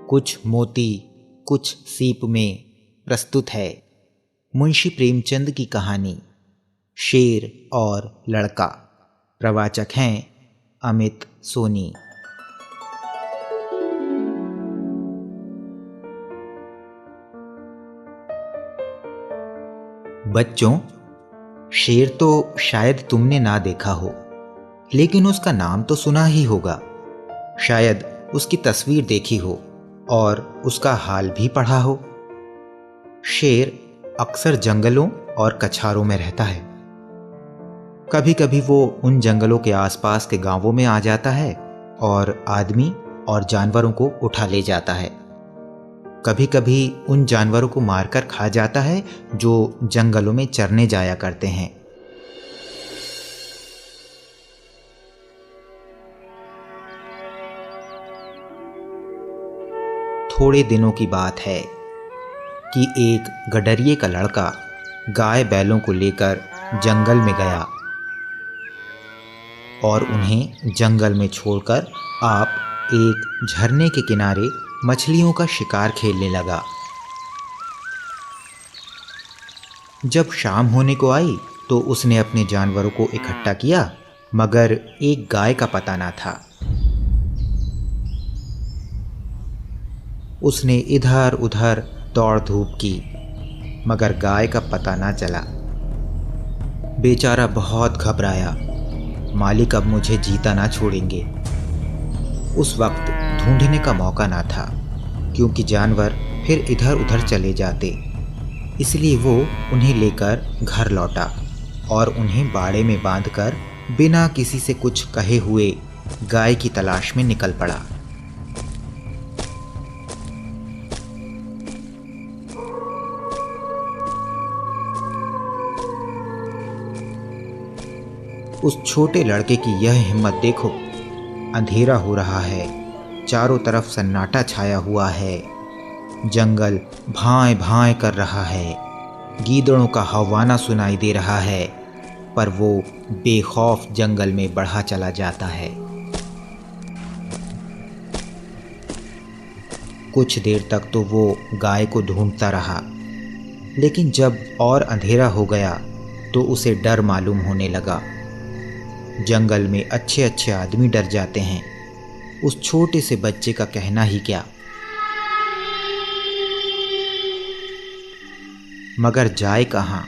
कुछ मोती कुछ सीप में प्रस्तुत है मुंशी प्रेमचंद की कहानी शेर और लड़का। प्रवाचक हैं अमित सोनी। बच्चों, शेर तो शायद तुमने ना देखा हो, लेकिन उसका नाम तो सुना ही होगा। शायद उसकी तस्वीर देखी हो और उसका हाल भी पढ़ा हो। शेर अक्सर जंगलों और कछारों में रहता है। कभी कभी वो उन जंगलों के आसपास के गांवों में आ जाता है और आदमी और जानवरों को उठा ले जाता है। कभी कभी उन जानवरों को मारकर खा जाता है जो जंगलों में चरने जाया करते हैं। थोड़े दिनों की बात है कि एक गडरिये का लड़का गाय बैलों को लेकर जंगल में गया और उन्हें जंगल में छोड़कर आप एक झरने के किनारे मछलियों का शिकार खेलने लगा। जब शाम होने को आई तो उसने अपने जानवरों को इकट्ठा किया, मगर एक गाय का पता ना था। उसने इधर उधर दौड़ धूप की, मगर गाय का पता ना चला। बेचारा बहुत घबराया। मालिक अब मुझे जीता ना छोड़ेंगे। उस वक्त ढूंढने का मौका ना था, क्योंकि जानवर फिर इधर उधर चले जाते। इसलिए वो उन्हें लेकर घर लौटा और उन्हें बाड़े में बांधकर बिना किसी से कुछ कहे हुए गाय की तलाश में निकल पड़ा। उस छोटे लड़के की यह हिम्मत देखो। अंधेरा हो रहा है, चारों तरफ सन्नाटा छाया हुआ है, जंगल भाएं भाएं कर रहा है, गीदड़ों का हौवाना सुनाई दे रहा है, पर वो बेखौफ जंगल में बढ़ा चला जाता है। कुछ देर तक तो वो गाय को ढूंढता रहा, लेकिन जब और अंधेरा हो गया तो उसे डर मालूम होने लगा। जंगल में अच्छे अच्छे आदमी डर जाते हैं, उस छोटे से बच्चे का कहना ही क्या। मगर जाए कहाँ।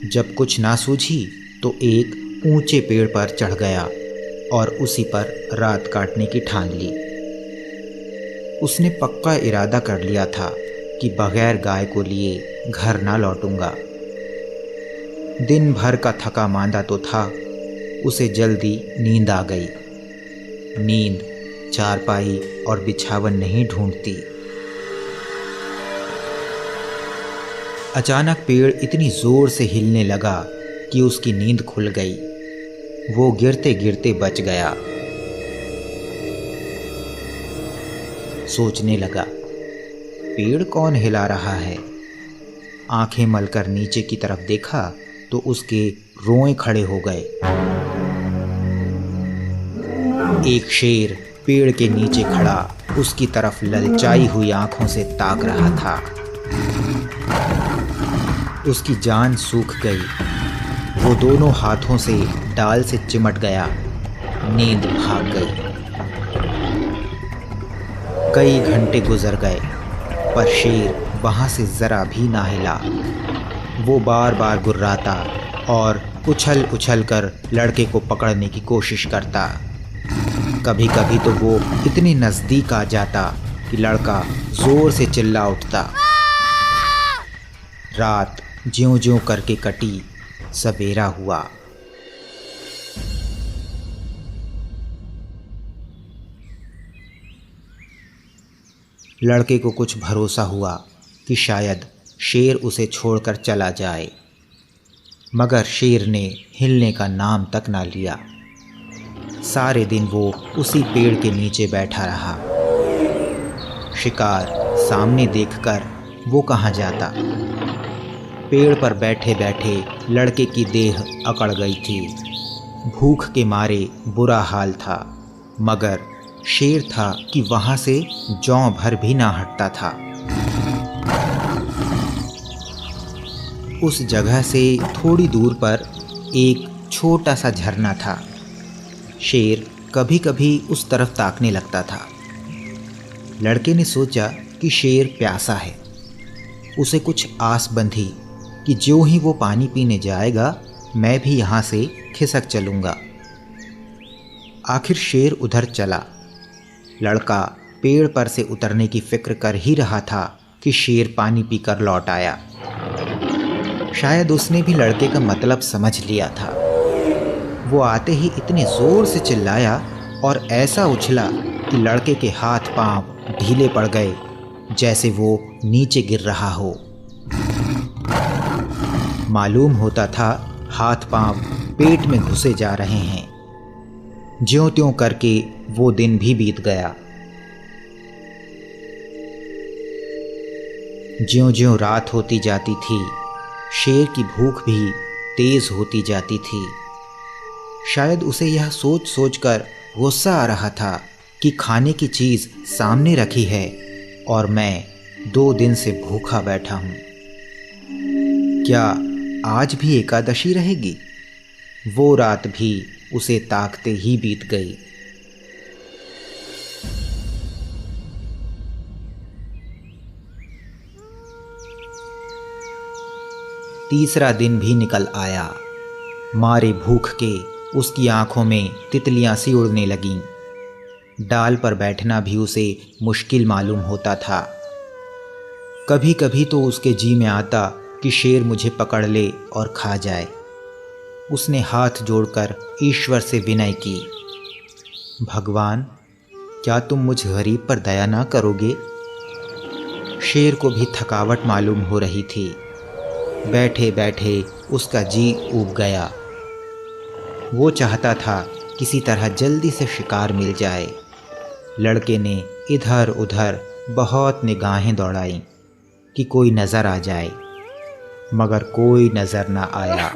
जब कुछ ना सूझी तो एक ऊंचे पेड़ पर चढ़ गया और उसी पर रात काटने की ठान ली। उसने पक्का इरादा कर लिया था कि बगैर गाय को लिए घर ना लौटूंगा। दिन भर का थका मांदा तो था, उसे जल्दी नींद आ गई। नींद चारपाई और बिछावन नहीं ढूंढती। अचानक पेड़ इतनी जोर से हिलने लगा कि उसकी नींद खुल गई। वो गिरते गिरते बच गया। सोचने लगा, पेड़ कौन हिला रहा है। आंखें मलकर नीचे की तरफ देखा तो उसके रोए खड़े हो गए। एक शेर पेड़ के नीचे खड़ा उसकी तरफ ललचाई हुई आंखों से ताक रहा था। उसकी जान सूख गई। वो दोनों हाथों से डाल से चिमट गया। नींद भाग गई। कई घंटे गुजर गए, पर शेर वहां से जरा भी ना हिला। वो बार बार गुर्राता और उछल उछल कर लड़के को पकड़ने की कोशिश करता। कभी कभी तो वो इतने नजदीक आ जाता कि लड़का जोर से चिल्ला उठता। रात ज्यों ज्यों करके कटी, सवेरा हुआ। लड़के को कुछ भरोसा हुआ कि शायद शेर उसे छोड़कर चला जाए, मगर शेर ने हिलने का नाम तक ना लिया। सारे दिन वो उसी पेड़ के नीचे बैठा रहा। शिकार सामने देखकर वो कहाँ जाता। पेड़ पर बैठे बैठे लड़के की देह अकड़ गई थी। भूख के मारे बुरा हाल था, मगर शेर था कि वहां से जौ भर भी ना हटता था। उस जगह से थोड़ी दूर पर एक छोटा सा झरना था। शेर कभी कभी उस तरफ ताकने लगता था। लड़के ने सोचा कि शेर प्यासा है। उसे कुछ आस बंधी कि जो ही वो पानी पीने जाएगा मैं भी यहाँ से खिसक चलूँगा। आखिर शेर उधर चला। लड़का पेड़ पर से उतरने की फिक्र कर ही रहा था कि शेर पानी पीकर लौट आया। शायद उसने भी लड़के का मतलब समझ लिया था। वो आते ही इतने जोर से चिल्लाया और ऐसा उछला कि लड़के के हाथ पांव ढीले पड़ गए, जैसे वो नीचे गिर रहा हो। मालूम होता था हाथ पांव पेट में घुसे जा रहे हैं। ज्यों-त्यों करके वो दिन भी बीत गया। ज्यों-ज्यों रात होती जाती थी, शेर की भूख भी तेज होती जाती थी। शायद उसे यह सोच सोच कर गुस्सा आ रहा था कि खाने की चीज़ सामने रखी है और मैं 2 दिन से भूखा बैठा हूँ। क्या आज भी एकादशी रहेगी? वो रात भी उसे ताकते ही बीत गई। तीसरा दिन भी निकल आया। मारे भूख के उसकी आंखों में तितलियां सी उड़ने लगीं। डाल पर बैठना भी उसे मुश्किल मालूम होता था। कभी कभी तो उसके जी में आता कि शेर मुझे पकड़ ले और खा जाए। उसने हाथ जोड़कर ईश्वर से विनय की, भगवान, क्या तुम मुझ गरीब पर दया ना करोगे? शेर को भी थकावट मालूम हो रही थी। बैठे बैठे उसका जी ऊब गया। वो चाहता था किसी तरह जल्दी से शिकार मिल जाए। लड़के ने इधर उधर बहुत निगाहें दौड़ाई कि कोई नज़र आ जाए, मगर कोई नज़र ना आया।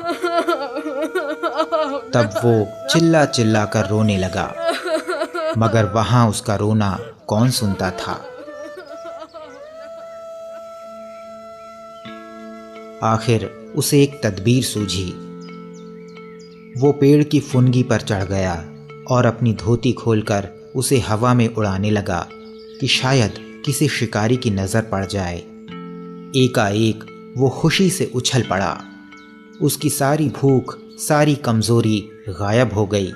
तब वो चिल्ला चिल्ला कर रोने लगा, मगर वहाँ उसका रोना कौन सुनता था। आखिर उसे एक तदबीर सूझी। वो पेड़ की फुनगी पर चढ़ गया और अपनी धोती खोलकर उसे हवा में उड़ाने लगा कि शायद किसी शिकारी की नज़र पड़ जाए। एकाएक वो खुशी से उछल पड़ा। उसकी सारी भूख, सारी कमज़ोरी गायब हो गई।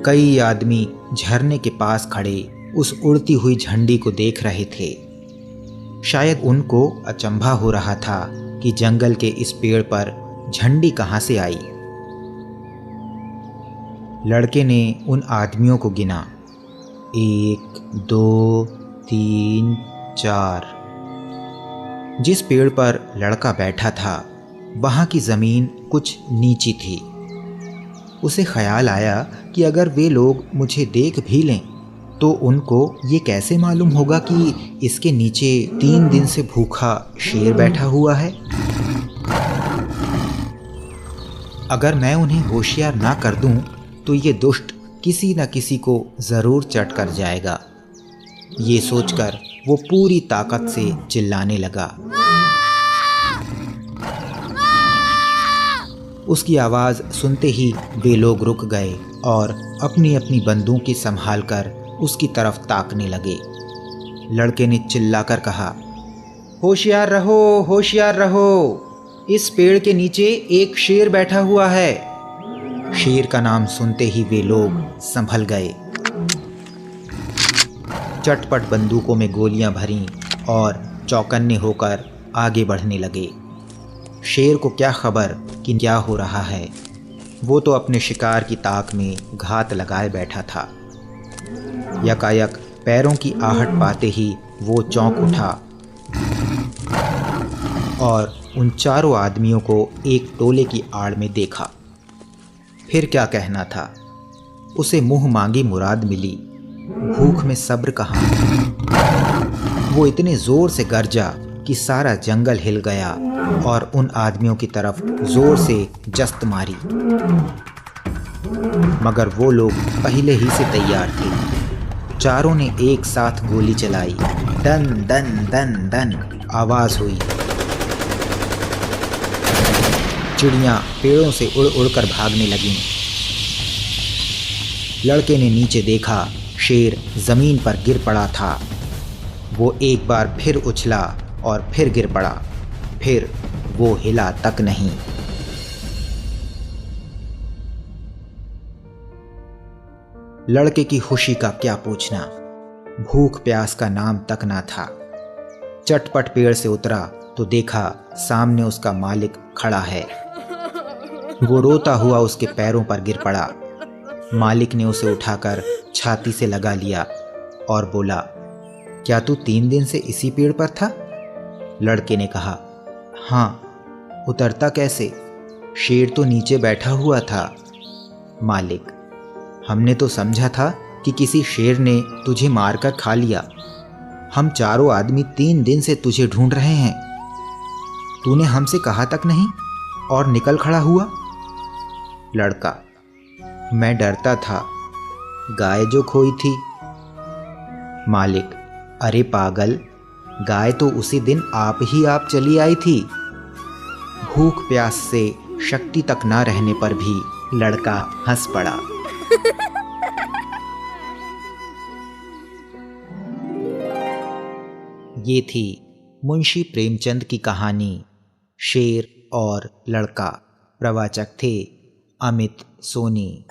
कई आदमी झरने के पास खड़े उस उड़ती हुई झंडी को देख रहे थे। शायद उनको अचंभा हो रहा था कि जंगल के इस पेड़ पर झंडी कहाँ से आई। लड़के ने उन आदमियों को गिना, 1 2 3 4। जिस पेड़ पर लड़का बैठा था वहाँ की ज़मीन कुछ नीची थी। उसे ख्याल आया कि अगर वे लोग मुझे देख भी लें तो उनको ये कैसे मालूम होगा कि इसके नीचे 3 दिन से भूखा शेर बैठा हुआ है। अगर मैं उन्हें होशियार ना कर दूं तो ये दुष्ट किसी न किसी को ज़रूर चट कर जाएगा। ये सोचकर वो पूरी ताकत से चिल्लाने लगा। उसकी आवाज़ सुनते ही वे लोग रुक गए और अपनी अपनी बंदूकें संभाल कर उसकी तरफ ताकने लगे। लड़के ने चिल्लाकर कहा, होशियार रहो, होशियार रहो, इस पेड़ के नीचे एक शेर बैठा हुआ है। शेर का नाम सुनते ही वे लोग संभल गए। चटपट बंदूकों में गोलियां भरीं और चौकन्ने होकर आगे बढ़ने लगे। शेर को क्या खबर कि क्या हो रहा है। वो तो अपने शिकार की ताक में घात लगाए बैठा था। यकायक पैरों की आहट पाते ही वो चौंक उठा और उन चारों आदमियों को एक टोले की आड़ में देखा। फिर क्या कहना था, उसे मुंह मांगी मुराद मिली। भूख में सब्र कहाँ। वो इतने जोर से गरजा कि सारा जंगल हिल गया और उन आदमियों की तरफ जोर से जस्त मारी। मगर वो लोग पहले ही से तैयार थे। चारों ने एक साथ गोली चलाई। दन दन दन दन आवाज हुई। चिड़ियां पेड़ों से उड़ उड़कर भागने लगीं। लड़के ने नीचे देखा, शेर जमीन पर गिर पड़ा था। वो एक बार फिर उछला और फिर गिर पड़ा। फिर वो हिला तक नहीं। लड़के की खुशी का क्या पूछना, भूख प्यास का नाम तक ना था। चटपट पेड़ से उतरा तो देखा सामने उसका मालिक खड़ा है। वो रोता हुआ उसके पैरों पर गिर पड़ा। मालिक ने उसे उठाकर छाती से लगा लिया और बोला, क्या तू 3 दिन से इसी पेड़ पर था? लड़के ने कहा, हाँ। उतरता कैसे? शेर तो नीचे बैठा हुआ था। मालिक, हमने तो समझा था कि किसी शेर ने तुझे मारकर खा लिया। हम चारों आदमी 3 दिन से तुझे ढूंढ रहे हैं। तूने हमसे कहा तक नहीं और निकल खड़ा हुआ। लड़का, मैं डरता था, गाय जो खोई थी। मालिक, अरे पागल, गाय तो उसी दिन आप चली आई थी। भूख प्यास से शक्ति तक ना रहने पर भी लड़का हंस पड़ा। ये थी मुंशी प्रेमचंद की कहानी शेर और लड़का। प्रवाचक थे अमित सोनी।